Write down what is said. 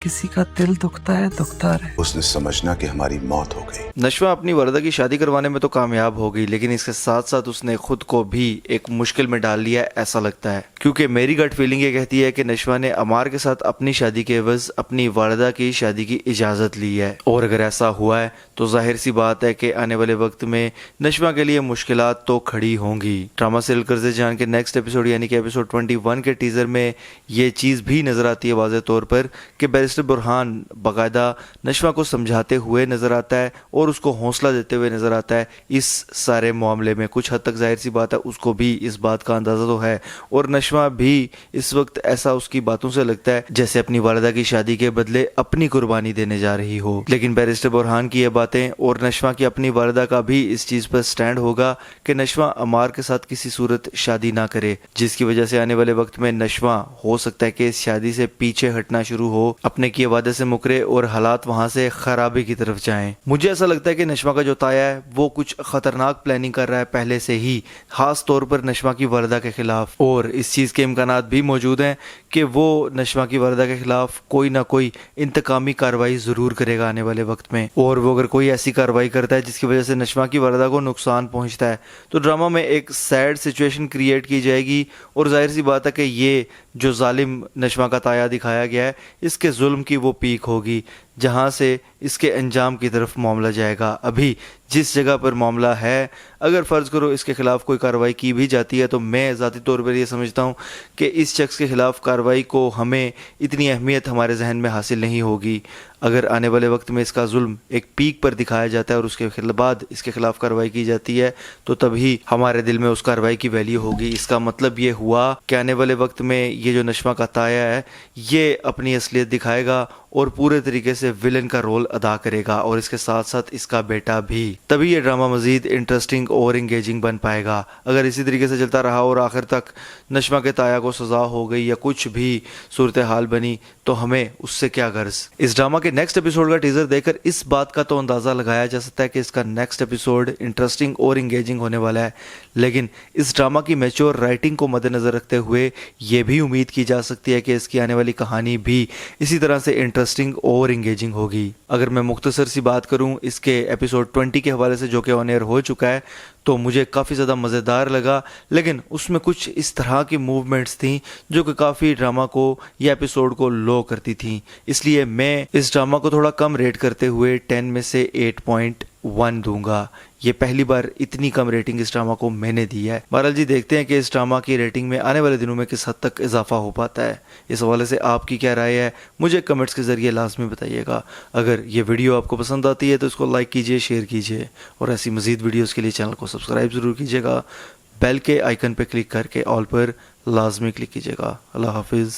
किसी का दिल दुखता है, दुखता रहे। उसने समझना कि हमारी मौत हो गई। नशवा अपनी वरदा की शादी करवाने में तो कामयाब हो गई, लेकिन इसके साथ साथ उसने खुद को भी एक मुश्किल में डाल लिया ऐसा लगता है, क्योंकि मेरी गट फीलिंग ये कहती है कि नशवा ने अमार के साथ अपनी शादी के एवज अपनी वालदा की शादी की इजाजत ली है। और अगर ऐसा हुआ है तो जाहिर सी बात है कि आने वाले वक्त में नशवा के लिए मुश्किलात तो खड़ी होंगी। ड्रामा से अलकर्ज़े जान के नेक्स्ट एपिसोड यानी कि एपिसोड 21 के टीजर में ये चीज भी नजर आती है वाज़ेह तौर पर कि बैरिस्टर बुरहान बाकायदा नशवा को समझाते हुए नजर आता है और उसको हौसला देते हुए नजर आता है इस सारे मामले में। कुछ हद तक जाहिर सी बात है उसको भी इस बात का अंदाजा तो है, और नशवा भी इस वक्त ऐसा उसकी बातों से लगता है जैसे अपनी वालिदा की शादी के बदले अपनी कुर्बानी देने जा रही हो। लेकिन बैरिस्टर बुरहान की ये बातें और नशवा की अपनी वालिदा का भी इस चीज पर स्टैंड होगा कि नशवा अमार के साथ किसी सूरत शादी ना करे, जिसकी वजह से आने वाले वक्त में नशवा हो सकता है कि इस शादी से पीछे हटना शुरू हो, अपने किए वादे से मुकरे और हालात वहां से खराबी की तरफ जाएं। मुझे ऐसा लगता है कि नशवा का जो ताया है वो कुछ खतरनाक प्लानिंग कर रहा है पहले से ही, खास तौर पर नशवा की वालिदा के खिलाफ, और इस चीज के इम्कानात भी मौजूद हैं कि वो नशवा की वालिदा के खिलाफ कोई ना कोई इंतकामी कार्रवाई जरूर करेगा आने वाले वक्त में। और वो अगर कोई ऐसी कार्रवाई करता है जिसकी वजह से नशवा की वालिदा को नुकसान पहुंचता है तो ड्रामा में एक सैड सिचुएशन क्रिएट की जाएगी, और जाहिर सी बात है कि ये जो जालिम नशवा का ताया दिखाया गया है इसके जुल्म की वो पीक होगी जहां से इसके अंजाम की तरफ मामला जाएगा। अभी जिस जगह पर मामला है, अगर फ़र्ज़ करो इसके ख़िलाफ़ कोई कार्रवाई की भी जाती है तो मैं ज़ाती तौर पर ये समझता हूँ कि इस शख्स के ख़िलाफ़ कार्रवाई को हमें इतनी अहमियत हमारे जहन में हासिल नहीं होगी। अगर आने वाले वक्त में इसका जुल्म एक पीक पर दिखाया जाता है और उसके बाद इसके ख़िलाफ़ कार्रवाई की जाती है तो तभी हमारे दिल में उस कार्रवाई की वैल्यू होगी। इसका मतलब ये हुआ कि आने वाले वक्त में ये जो नशवा का ताया है ये अपनी असलियत दिखाएगा और पूरे तरीके से विलन का रोल अदा करेगा, और इसके साथ साथ इसका बेटा भी। तभी ये ड्रामा मजीद इंटरेस्टिंग और इंगेजिंग बन पाएगा। अगर इसी तरीके से चलता रहा और आखिर तक नशवा के ताया को सजा हो गई या कुछ भी सूरत हाल बनी तो हमें उससे क्या गर्ज। इस ड्रामा के नेक्स्ट एपिसोड का टीजर देखकर इस बात का तो अंदाजा लगाया जा सकता है कि इसका नेक्स्ट एपिसोड इंटरेस्टिंग और इंगेजिंग होने वाला है, लेकिन इस ड्रामा की मैच्योर राइटिंग को मद्देनजर रखते हुए ये भी उम्मीद की जा सकती है कि इसकी आने वाली कहानी भी इसी तरह से इंटरेस्टिंग और इंगेजिंग होगी। अगर मैं मुख्तसर सी बात करूं इसके एपिसोड 20 के हवाले से जो कि ऑन एयर हो चुका है तो मुझे काफ़ी ज़्यादा मज़ेदार लगा, लेकिन उसमें कुछ इस तरह की मूवमेंट्स थी जो कि काफ़ी ड्रामा को या एपिसोड को लो करती थी। इसलिए मैं इस ड्रामा को थोड़ा कम रेट करते हुए 10 में से 8.1 दूंगा। ये पहली बार इतनी कम रेटिंग इस ड्रामा को मैंने दी है। बहरहाल जी देखते हैं कि इस ड्रामा की रेटिंग में आने वाले दिनों में किस हद तक इजाफा हो पाता है। इस हवाले से आपकी क्या राय है मुझे कमेंट्स के ज़रिए लाजमी बताइएगा। अगर ये वीडियो आपको पसंद आती है तो इसको लाइक कीजिए, शेयर कीजिए, और ऐसी मज़ीद वीडियोज़ के लिए चैनल को सब्सक्राइब ज़रूर कीजिएगा। बेल के आइकन पर क्लिक करके ऑल पर लाजमी क्लिक कीजिएगा। अल्लाह हाफिज़।